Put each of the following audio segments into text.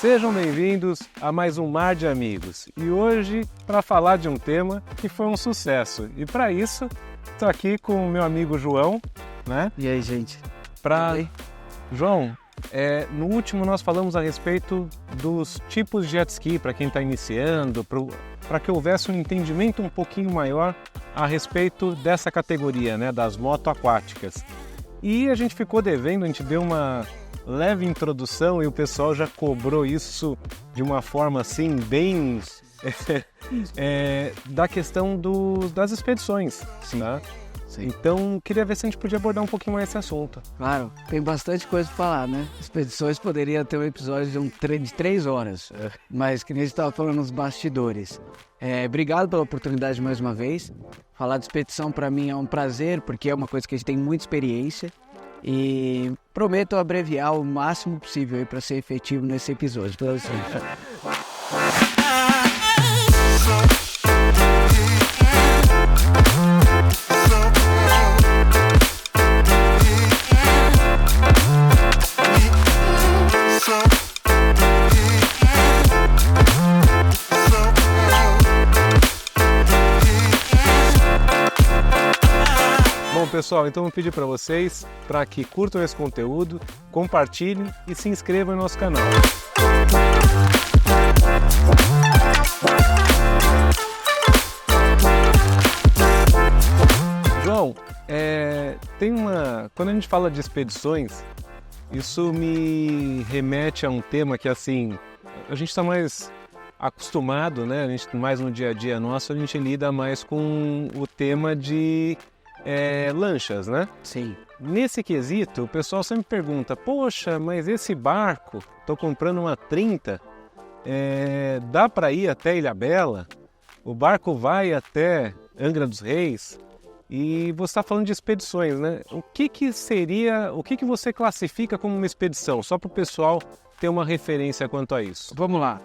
Sejam bem-vindos a mais um Mar de Amigos. E hoje, para falar de um tema que foi um sucesso. E para isso, estou aqui com o meu amigo João, né? E aí, gente? João, no último nós falamos a respeito dos tipos de jet ski para quem está iniciando, para que houvesse um entendimento um pouquinho maior a respeito dessa categoria, né, das motoaquáticas. E a gente ficou devendo, a gente deu uma leve introdução e o pessoal já cobrou isso de uma forma assim bem da questão das expedições. Sim. Tá? Sim. Então, queria ver se a gente podia abordar um pouquinho mais esse assunto. Claro, tem bastante coisa para falar, né? Expedições poderia ter um episódio de 3 horas, mas que nem a gente estava falando nos bastidores. Obrigado pela oportunidade mais uma vez. Falar de expedição para mim é um prazer, porque é uma coisa que a gente tem muita experiência. E prometo abreviar o máximo possível para ser efetivo nesse episódio. Bom, pessoal, então eu vou pedir para vocês para que curtam esse conteúdo, compartilhem e se inscrevam no nosso canal. João, quando a gente fala de expedições, isso me remete a um tema que, assim, a gente está mais acostumado, né? A gente, mais no dia a dia nosso, a gente lida mais com o tema de lanchas, né? Sim. Nesse quesito, o pessoal sempre pergunta, poxa, mas esse barco, tô comprando uma 30, dá para ir até Ilhabela? O barco vai até Angra dos Reis? E você está falando de expedições, né? O que você classifica como uma expedição? Só para o pessoal ter uma referência quanto a isso. Vamos lá.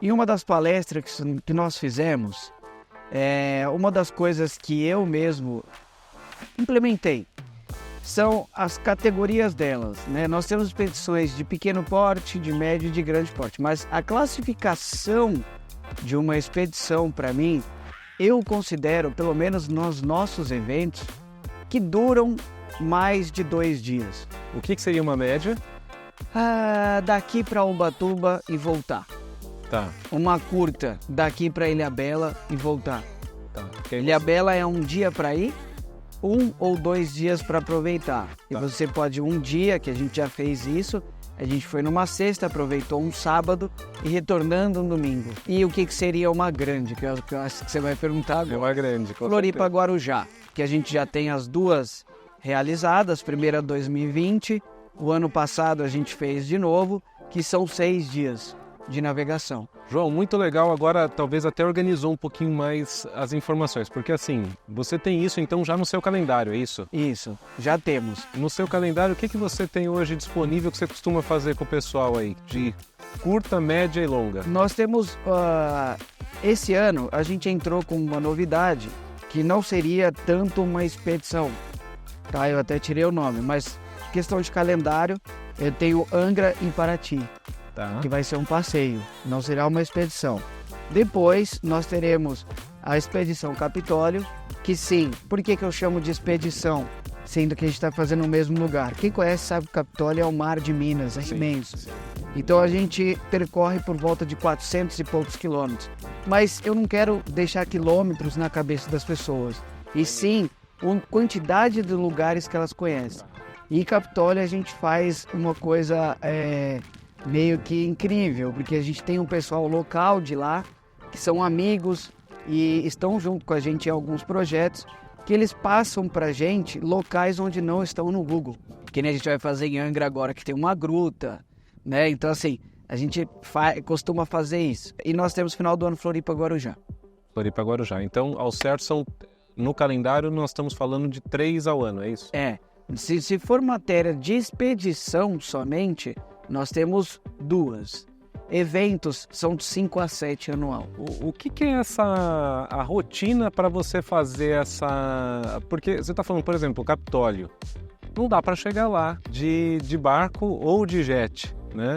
Em uma das palestras que nós fizemos, uma das coisas que eu mesmo implementei são as categorias delas, né? Nós temos expedições de pequeno porte, de médio e de grande porte, mas a classificação de uma expedição, para mim, eu considero, pelo menos nos nossos eventos, que duram mais de 2 dias. O que seria uma média? Daqui para Ubatuba e voltar. Tá. Uma curta, daqui para Ilhabela e voltar. Tá. Ilhabela é um dia para ir, 1 ou 2 dias para aproveitar. Tá. E você pode um dia, que a gente já fez isso, a gente foi numa sexta, aproveitou um sábado e retornando um domingo. E o que seria uma grande, que eu acho que você vai perguntar agora. É uma grande, com Floripa certeza. Guarujá, que a gente já tem as duas realizadas, primeira 2020, o ano passado a gente fez de novo, que são 6 dias de navegação. João, muito legal. Agora talvez até organizou um pouquinho mais as informações, porque assim, você tem isso então já no seu calendário, é isso? Isso, já temos. No seu calendário, o que você tem hoje disponível que você costuma fazer com o pessoal aí, de curta, média e longa? Nós temos, esse ano a gente entrou com uma novidade, que não seria tanto uma expedição, tá? Eu até tirei o nome, mas questão de calendário, eu tenho Angra e Paraty. Tá. Que vai ser um passeio, não será uma expedição. Depois nós teremos a expedição Capitólio, que sim, por que eu chamo de expedição? Sendo que a gente está fazendo no mesmo lugar. Quem conhece sabe que o Capitólio é o mar de Minas, é imenso. Sim. Então a gente percorre por volta de 400 e poucos quilômetros. Mas eu não quero deixar quilômetros na cabeça das pessoas, e sim uma quantidade de lugares que elas conhecem. E Capitólio a gente faz uma coisa meio que incrível, porque a gente tem um pessoal local de lá, que são amigos e estão junto com a gente em alguns projetos, que eles passam pra gente locais onde não estão no Google. Que nem a gente vai fazer em Angra agora, que tem uma gruta, né? Então assim, a gente costuma fazer isso. E nós temos final do ano Floripa Guarujá. Floripa Guarujá. Então, ao certo, no calendário nós estamos falando de 3 ao ano, é isso? Se for matéria de expedição somente, nós temos 2. Eventos são de 5 a 7 anual. O que é a rotina para você fazer essa... Porque você está falando, por exemplo, o Capitólio. Não dá para chegar lá de barco ou de jet, né?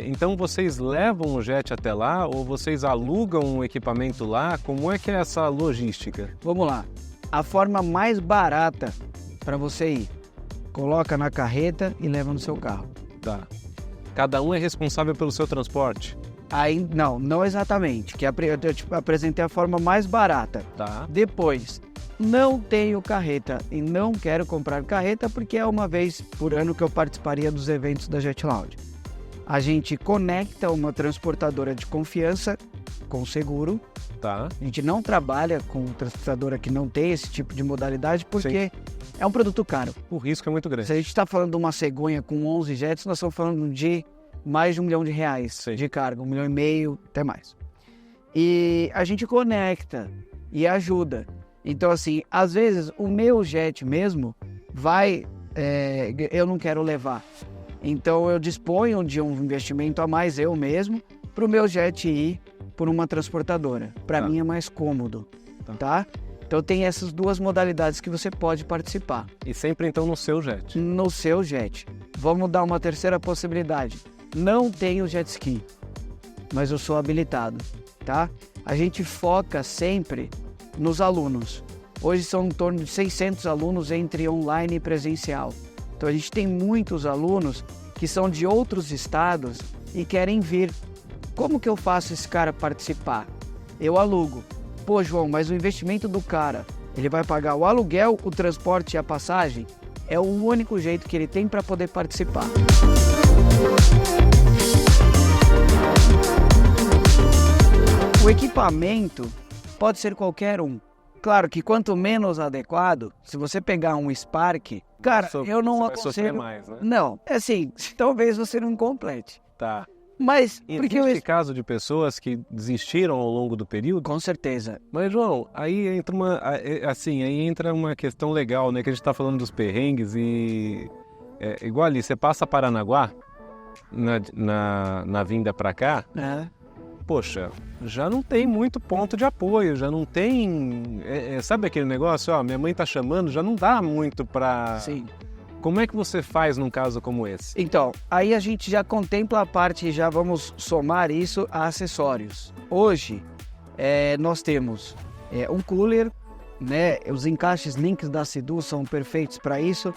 Então vocês levam o jet até lá ou vocês alugam um equipamento lá? Como é que é essa logística? Vamos lá. A forma mais barata para você ir, coloca na carreta e leva no seu carro. Tá. Cada um é responsável pelo seu transporte? Aí, não exatamente, que eu te apresentei a forma mais barata. Tá. Depois, não tenho carreta e não quero comprar carreta porque é uma vez por ano que eu participaria dos eventos da Jet Lounge. A gente conecta uma transportadora de confiança com seguro. Tá. A gente não trabalha com transportadora que não tem esse tipo de modalidade porque é um produto caro. O risco é muito grande. Se a gente está falando de uma cegonha com 11 jets, nós estamos falando de mais de R$1 milhão de carga, 1,5 milhão, até mais. E a gente conecta e ajuda. Então, assim, às vezes o meu jet mesmo eu não quero levar. Então, eu disponho de um investimento a mais eu mesmo para o meu jet ir por uma transportadora. Para mim é mais cômodo, tá? Então, tem essas duas modalidades que você pode participar. E sempre, então, no seu jet? No seu jet. Vamos dar uma terceira possibilidade. Não tenho jet ski, mas eu sou habilitado, tá? A gente foca sempre nos alunos. Hoje são em torno de 600 alunos entre online e presencial. Então a gente tem muitos alunos que são de outros estados e querem vir. Como que eu faço esse cara participar? Eu alugo. Pô, João, mas o investimento do cara, ele vai pagar o aluguel, o transporte e a passagem? É o único jeito que ele tem para poder participar. O equipamento pode ser qualquer um. Claro que quanto menos adequado, se você pegar um Spark, cara, eu não aconselho mais, né? Não, é assim, talvez você não complete. Tá. Mas porque existe caso de pessoas que desistiram ao longo do período? Com certeza. Mas, João, aí entra uma questão legal, né? Que a gente tá falando dos perrengues e... igual ali, você passa Paranaguá na vinda pra cá, poxa, já não tem muito ponto de apoio, já não tem... sabe aquele negócio, ó, minha mãe tá chamando, já não dá muito pra... Sim. Como é que você faz num caso como esse? Então, aí a gente já contempla a parte, já vamos somar isso a acessórios. Hoje, nós temos um cooler, né? Os encaixes links da Sidu são perfeitos para isso.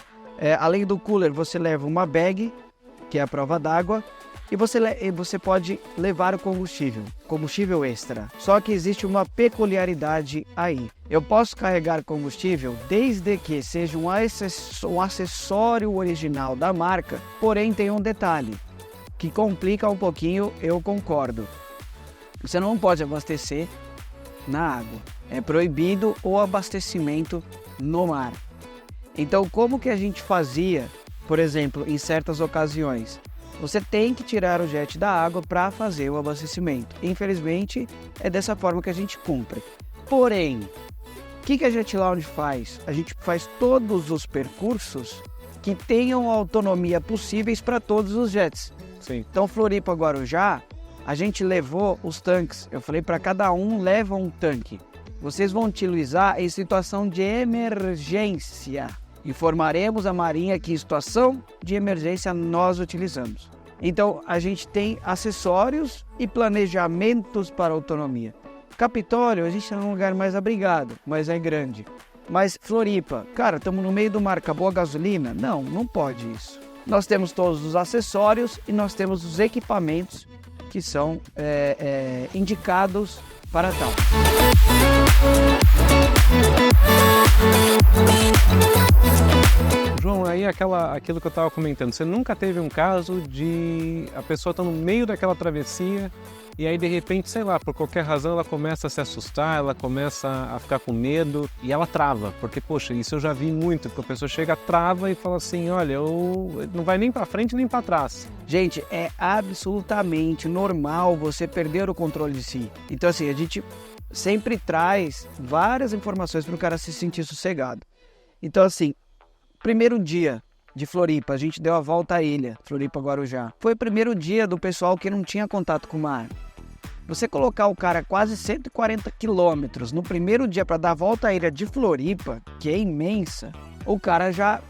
Além do cooler, você leva uma bag, que é a prova d'água, e você pode levar o combustível extra. Só que existe uma peculiaridade aí. Eu posso carregar combustível desde que seja um acessório original da marca, porém tem um detalhe que complica um pouquinho, eu concordo. Você não pode abastecer na água. É proibido o abastecimento no mar. Então, como que a gente fazia, por exemplo, em certas ocasiões? Você tem que tirar o jet da água para fazer o abastecimento. Infelizmente, é dessa forma que a gente cumpre. Porém, o que a Jet Lounge faz? A gente faz todos os percursos que tenham autonomia possíveis para todos os jets. Sim. Então, Floripa, Guarujá, a gente levou os tanques. Eu falei para cada um, leva um tanque. Vocês vão utilizar em situação de emergência. Informaremos a Marinha que em situação de emergência nós utilizamos. Então, a gente tem acessórios e planejamentos para autonomia. Capitólio, a gente está num lugar mais abrigado, mas é grande. Mas Floripa, cara, estamos no meio do mar, acabou a gasolina? Não pode isso. Nós temos todos os acessórios e nós temos os equipamentos que são indicados para tal. João, aí aquilo que eu estava comentando, você nunca teve um caso de a pessoa estar no meio daquela travessia e aí de repente, sei lá, por qualquer razão ela começa a se assustar, ela começa a ficar com medo e ela trava, porque poxa, isso eu já vi muito, porque a pessoa chega, trava e fala assim, olha, não vai nem para frente nem para trás. Gente, é absolutamente normal você perder o controle de si. Então assim, a gente sempre traz várias informações para o cara se sentir sossegado. Então assim, primeiro dia de Floripa, a gente deu a volta à ilha, Floripa-Guarujá. Foi o primeiro dia do pessoal que não tinha contato com o mar. Você colocar o cara quase 140 quilômetros no primeiro dia para dar a volta à ilha de Floripa, que é imensa, o cara já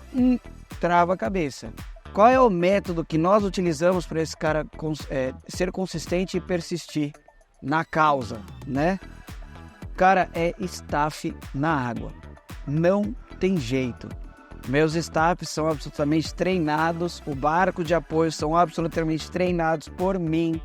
trava a cabeça. Qual é o método que nós utilizamos para esse cara ser consistente e persistir na causa, né? Cara, é staff na água. Não tem jeito. Meus staffs são absolutamente treinados, o barco de apoio são absolutamente treinados por mim.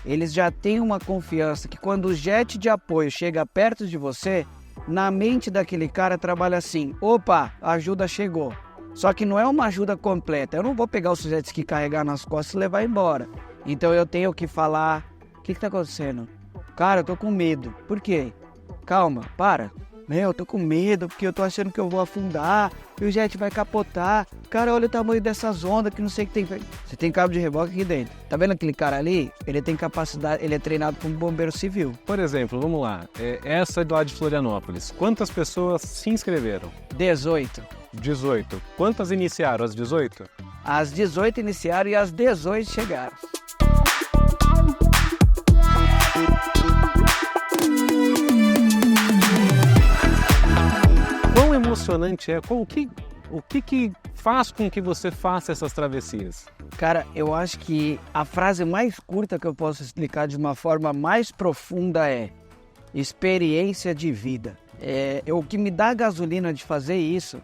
Eles já têm uma confiança que quando o jet de apoio chega perto de você, na mente daquele cara trabalha assim: opa, a ajuda chegou. Só que não é uma ajuda completa. Eu não vou pegar o jet ski, carregar nas costas e levar embora. Então eu tenho que falar: o que tá acontecendo? Cara, eu tô com medo. Por quê? Calma, para. Eu tô com medo porque eu tô achando que eu vou afundar e o jet vai capotar. Cara, olha o tamanho dessas ondas que não sei o que tem. Você tem cabo de reboque aqui dentro. Tá vendo aquele cara ali? Ele tem capacidade, ele é treinado como bombeiro civil. Por exemplo, vamos lá. Essa é do lado de Florianópolis. Quantas pessoas se inscreveram? 18. 18. Quantas iniciaram às 18? As 18 iniciaram e as 18 chegaram. Quão emocionante é? O que faz com que você faça essas travessias? Cara, eu acho que a frase mais curta que eu posso explicar de uma forma mais profunda é experiência de vida. O que me dá gasolina de fazer isso,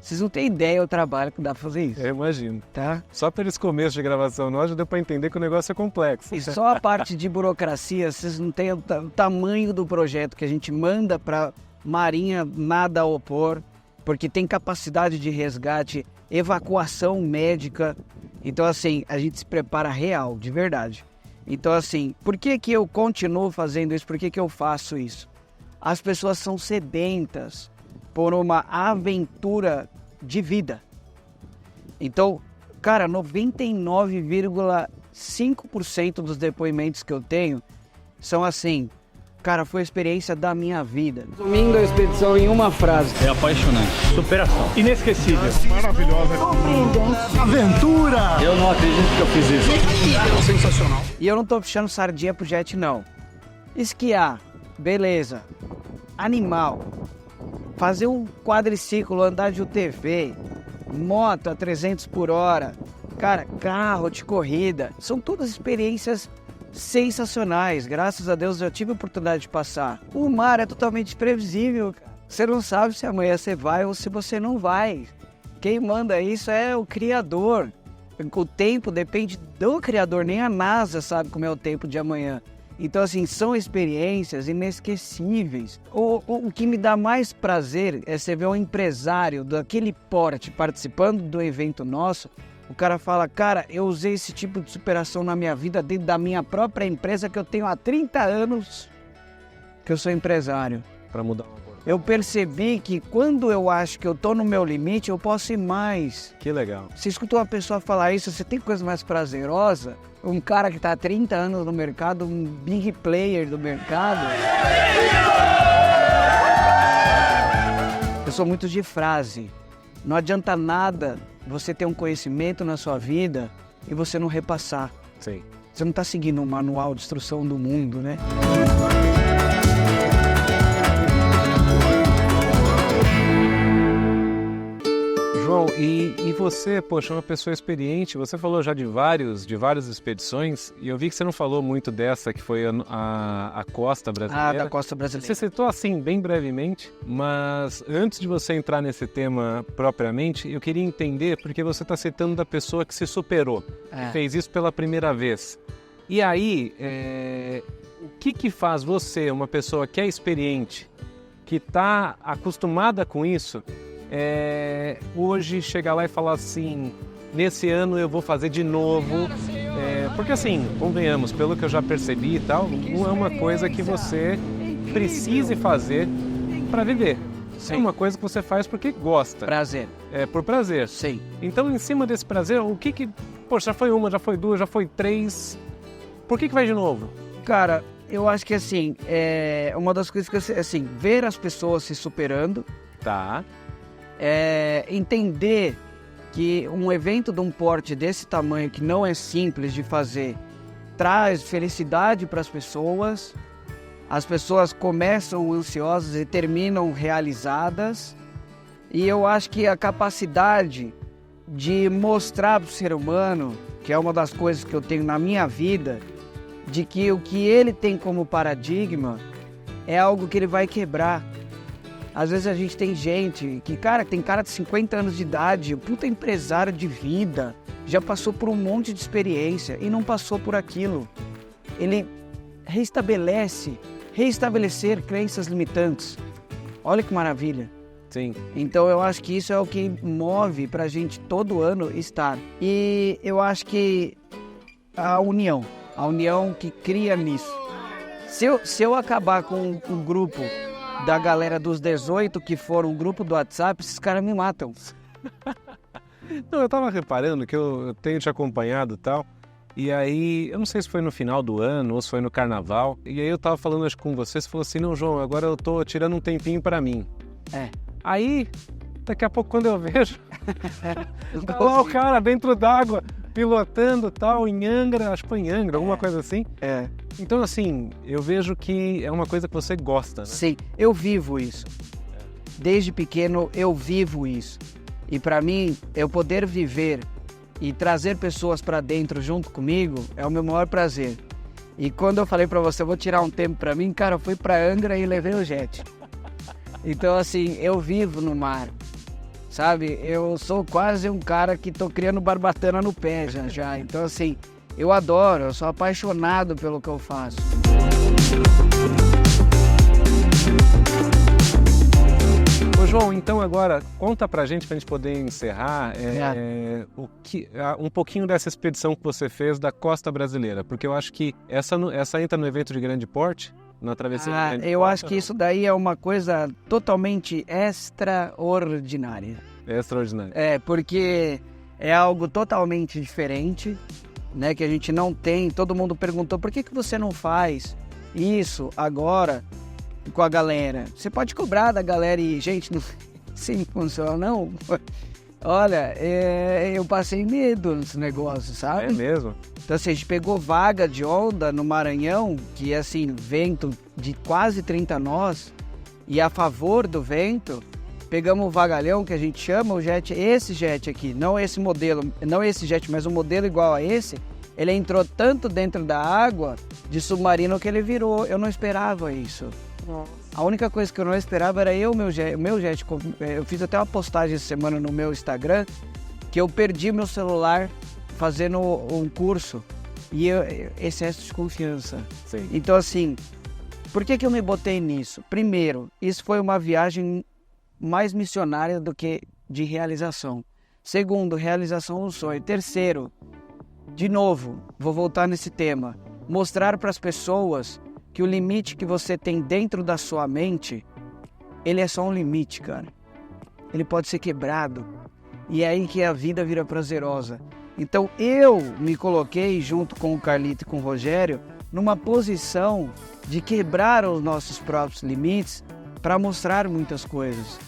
vocês não têm ideia do trabalho que dá pra fazer isso. Eu imagino. Tá? Só pelo esse começo de gravação nós já deu pra entender que o negócio é complexo. E só a parte de burocracia, vocês não têm o tamanho do projeto que a gente manda pra Marinha nada a opor, porque tem capacidade de resgate, evacuação médica. Então, assim, a gente se prepara real, de verdade. Então, assim, por que eu continuo fazendo isso? Por que eu faço isso? As pessoas são sedentas por uma aventura de vida. Então, cara, 99,5% dos depoimentos que eu tenho são assim: cara, foi a experiência da minha vida. Resumindo a expedição em uma frase: é apaixonante. Superação. Inesquecível. Maravilhosa. surpreendente. Aventura. Eu não acredito que eu fiz isso. Incrível. Sensacional. E eu não tô puxando sardinha pro jet, não. Esquiar, beleza. Animal. Fazer um quadriciclo, andar de UTV, moto a 300 por hora, cara, carro de corrida, são todas experiências sensacionais. Graças a Deus eu tive a oportunidade de passar. O mar é totalmente imprevisível, cara. Você não sabe se amanhã você vai ou se você não vai. Quem manda isso é o Criador. O tempo depende do Criador, nem a NASA sabe como é o tempo de amanhã. Então, assim, são experiências inesquecíveis. O que me dá mais prazer é você ver um empresário daquele porte participando do evento nosso. O cara fala: cara, eu usei esse tipo de superação na minha vida dentro da minha própria empresa que eu tenho há 30 anos que eu sou empresário. Para mudar uma coisa. Eu percebi que quando eu acho que eu tô no meu limite, eu posso ir mais. Que legal. Você escuta uma pessoa falar isso, você tem coisa mais prazerosa? Um cara que tá há 30 anos no mercado, um big player do mercado. Eu sou muito de frase. Não adianta nada você ter um conhecimento na sua vida e você não repassar. Sim. Você não tá seguindo um manual de instrução do mundo, né? João, e você, poxa, é uma pessoa experiente, você falou já de várias expedições, e eu vi que você não falou muito dessa, que foi a costa brasileira. Ah, da costa brasileira. Você citou assim, bem brevemente, mas antes de você entrar nesse tema propriamente, eu queria entender, porque você está citando da pessoa que se superou, que fez isso pela primeira vez. E aí, o que faz você, uma pessoa que é experiente, que está acostumada com isso, hoje chegar lá e falar assim: nesse ano eu vou fazer de novo, porque assim, convenhamos, pelo que eu já percebi e tal, não é uma coisa que você precise fazer para viver. Sim. É uma coisa que você faz porque gosta. Prazer. É por prazer. Sim. Então, em cima desse prazer, poxa, já foi uma, já foi duas, já foi três, por que vai de novo? Cara, eu acho que assim, uma das coisas que assim, ver as pessoas se superando. Tá. Entender que um evento de um porte desse tamanho, que não é simples de fazer, traz felicidade para as pessoas começam ansiosas e terminam realizadas, e eu acho que a capacidade de mostrar para o ser humano, que é uma das coisas que eu tenho na minha vida, de que o que ele tem como paradigma é algo que ele vai quebrar. Às vezes a gente tem gente que, cara, tem cara de 50 anos de idade, puta empresário de vida, já passou por um monte de experiência e não passou por aquilo. Ele reestabelecer crenças limitantes. Olha que maravilha. Sim. Então eu acho que isso é o que move pra gente todo ano estar. E eu acho que a união que cria nisso. Se eu acabar com o grupo da galera dos 18 que foram um grupo do WhatsApp, esses caras me matam. Não, eu tava reparando que eu tenho te acompanhado e tal, e aí, eu não sei se foi no final do ano ou se foi no carnaval, e aí eu tava falando acho, com você falou assim, não, João, agora eu tô tirando um tempinho pra mim. Aí, daqui a pouco quando eu vejo, tá lá o cara dentro d'água, pilotando tal, em Angra, acho que foi em Angra, alguma coisa assim. Então, assim, eu vejo que é uma coisa que você gosta, né? Sim, eu vivo isso. Desde pequeno eu vivo isso. E pra mim, eu poder viver e trazer pessoas pra dentro junto comigo é o meu maior prazer. E quando eu falei pra você, eu vou tirar um tempo pra mim, cara, eu fui pra Angra e levei o jet. Então, assim, eu vivo no mar, sabe? Eu sou quase um cara que tô criando barbatana no pé já. Então, assim, eu adoro, eu sou apaixonado pelo que eu faço. Ô João, então agora conta pra gente poder encerrar um pouquinho dessa expedição que você fez da costa brasileira, porque eu acho que essa entra no evento de grande porte, na travessia de grande eu porte, acho que isso daí é uma coisa totalmente extraordinária. É extraordinário. Porque é algo totalmente diferente, né, que a gente não tem. Todo mundo perguntou, por que você não faz isso agora com a galera? Você pode cobrar da galera e, gente, não assim funciona, não. Olha, eu passei medo nesse negócio, sabe? É mesmo? Então, assim, a gente pegou vaga de onda no Maranhão, que é, assim, vento de quase 30 nós, e a favor do vento, pegamos o vagalhão, que a gente chama o jet, esse jet aqui, não esse modelo, não esse jet, mas um modelo igual a esse, ele entrou tanto dentro da água de submarino que ele virou. Eu não esperava isso. Nossa. A única coisa que eu não esperava era o meu jet. Eu fiz até uma postagem essa semana no meu Instagram, que eu perdi meu celular fazendo um curso. E excesso de confiança. Sim. Então, assim, por que eu me botei nisso? Primeiro, isso foi uma viagem mais missionária do que de realização. Segundo, realização do sonho. Terceiro, de novo, vou voltar nesse tema. Mostrar para as pessoas que o limite que você tem dentro da sua mente, ele é só um limite, cara. Ele pode ser quebrado. E é aí que a vida vira prazerosa. Então eu me coloquei, junto com o Carlito e com o Rogério, numa posição de quebrar os nossos próprios limites para mostrar muitas coisas.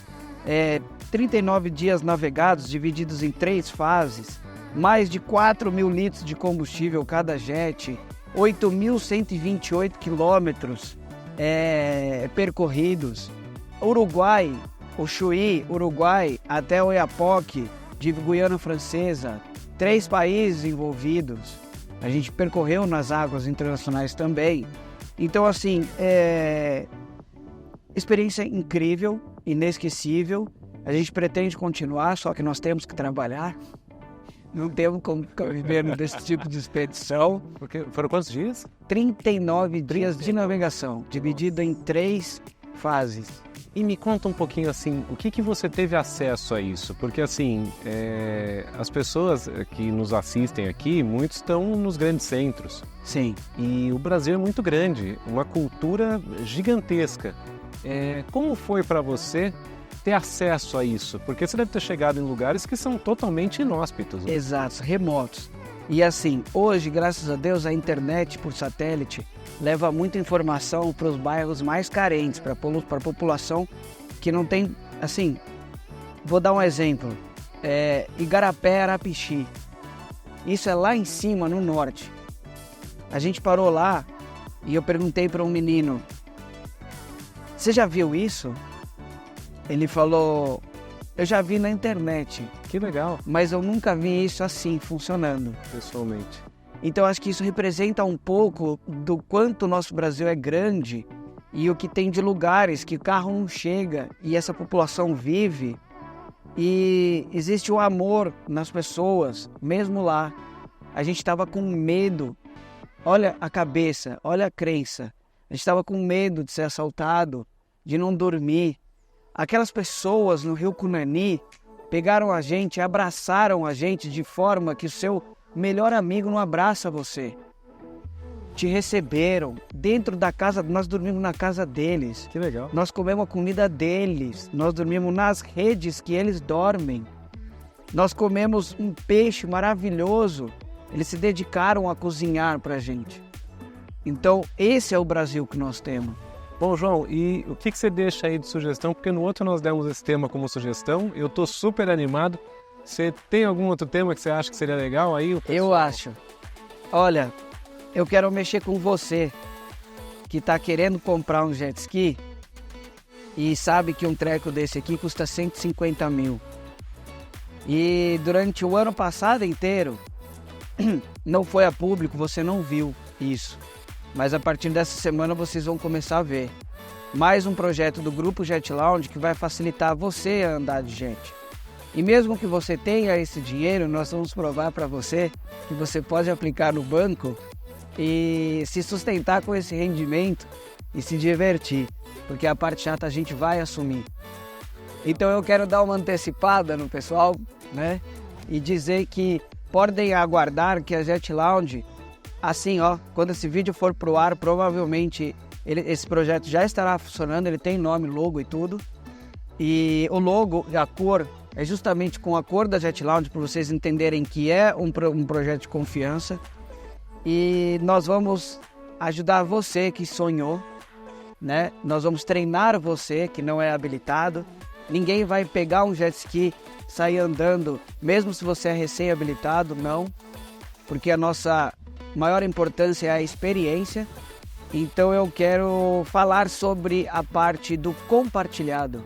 39 dias navegados, divididos em 3 fases, mais de 4.000 litros de combustível cada jet, 8.128 quilômetros percorridos. Uruguai, o Chuí, Uruguai, até Oiapoque, de Guiana Francesa, 3 países envolvidos. A gente percorreu nas águas internacionais também. Então, assim, experiência incrível, inesquecível. A gente pretende continuar, só que nós temos que trabalhar. Não temos como viver desse tipo de expedição. Porque foram quantos dias? 39 dias de navegação, dividido em 3 fases. E me conta um pouquinho assim, o que você teve acesso a isso? Porque assim, as pessoas que nos assistem aqui, muitos estão nos grandes centros. Sim. E o Brasil é muito grande, uma cultura gigantesca. Como foi para você ter acesso a isso? Porque você deve ter chegado em lugares que são totalmente inóspitos. Né? Exato, remotos. E assim, hoje, graças a Deus, a internet por satélite leva muita informação para os bairros mais carentes, para a população que não tem, assim, vou dar um exemplo, Igarapé, Arapixi, isso é lá em cima, no norte. A gente parou lá e eu perguntei para um menino, você já viu isso? Ele falou, eu já vi na internet, Que legal, mas eu nunca vi isso assim, funcionando. pessoalmente. Então acho que isso representa um pouco do quanto o nosso Brasil é grande e o que tem de lugares que o carro não chega e essa população vive e existe o amor nas pessoas, mesmo lá. A gente estava com medo, olha a cabeça, olha a crença, a gente estava com medo de ser assaltado, de não dormir. Aquelas pessoas no Rio Cunani pegaram a gente, abraçaram a gente de forma que o seu melhor amigo não abraça você. Te receberam dentro da casa, nós dormimos na casa deles. Que legal. Nós comemos a comida deles, nós dormimos nas redes que eles dormem. Nós comemos um peixe maravilhoso, eles se dedicaram a cozinhar pra gente. Então, esse é o Brasil que nós temos. Bom, João, e o que você deixa aí de sugestão? Porque no outro nós demos esse tema como sugestão, eu tô super animado. Você tem algum outro tema que você acha que seria legal aí? Eu acho. Olha, eu quero mexer com você que está querendo comprar um jet ski e sabe que um treco desse aqui custa 150 mil. E durante o ano passado inteiro, não foi a público, você não viu isso. Mas a partir dessa semana vocês vão começar a ver. Mais um projeto do Grupo Jet Lounge que vai facilitar você a andar de jet. E mesmo que você tenha esse dinheiro, nós vamos provar para você que você pode aplicar no banco e se sustentar com esse rendimento e se divertir, porque a parte chata a gente vai assumir. Então eu quero dar uma antecipada no pessoal, né? E dizer que podem aguardar que a Jet Lounge, assim, ó, quando esse vídeo for pro ar, provavelmente esse projeto já estará funcionando, ele tem nome, logo e tudo. E o logo e a cor é justamente com a cor da Jet Lounge, para vocês entenderem que é um projeto de confiança. E nós vamos ajudar você que sonhou, né? Nós vamos treinar você que não é habilitado. Ninguém vai pegar um jet ski, sair andando, mesmo se você é recém-habilitado, não. Porque a nossa maior importância é a experiência. Então eu quero falar sobre a parte do compartilhado.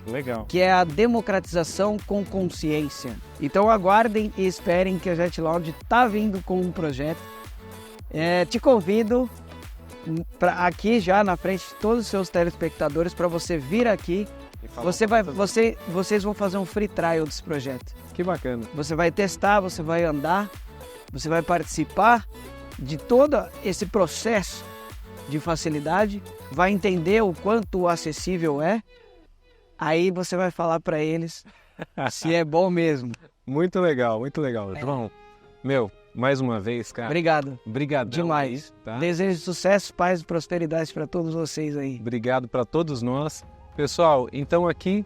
Legal. Que é a democratização com consciência. Então aguardem e esperem que a Jet Lounge está vindo com um projeto. Te convido pra aqui já na frente de todos os seus telespectadores para você vir aqui. Vocês vão fazer um free trial desse projeto. Que bacana. Você vai testar, você vai andar, você vai participar de todo esse processo de facilidade, vai entender o quanto acessível é. Aí você vai falar para eles se é bom mesmo. Muito legal, muito legal. João, mais uma vez, cara. Obrigado. Obrigado Demais. Tá? Desejo sucesso, paz e prosperidade para todos vocês aí. Obrigado para todos nós. Pessoal, então aqui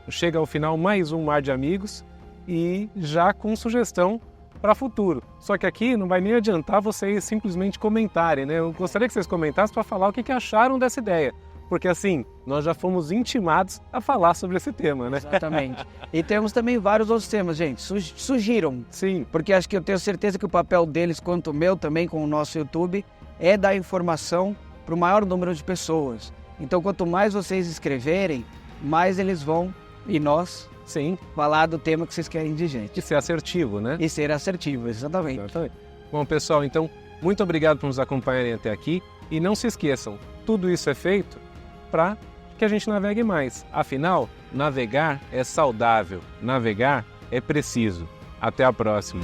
chega ao final mais um Mar de Amigos e já com sugestão para futuro. Só que aqui não vai nem adiantar vocês simplesmente comentarem, né? Eu gostaria que vocês comentassem para falar o que acharam dessa ideia. Porque assim, nós já fomos intimados a falar sobre esse tema, né? Exatamente. E temos também vários outros temas, gente. Sugiram. Sim. Porque acho que eu tenho certeza que o papel deles, quanto o meu também com o nosso YouTube, é dar informação para o maior número de pessoas. Então, quanto mais vocês escreverem, mais eles vão, e nós, sim, falar do tema que vocês querem de gente. E ser assertivo, né? E ser assertivo, exatamente. Bom, pessoal, então, muito obrigado por nos acompanharem até aqui. E não se esqueçam, tudo isso é feito para que a gente navegue mais. Afinal, navegar é saudável, navegar é preciso. Até a próxima.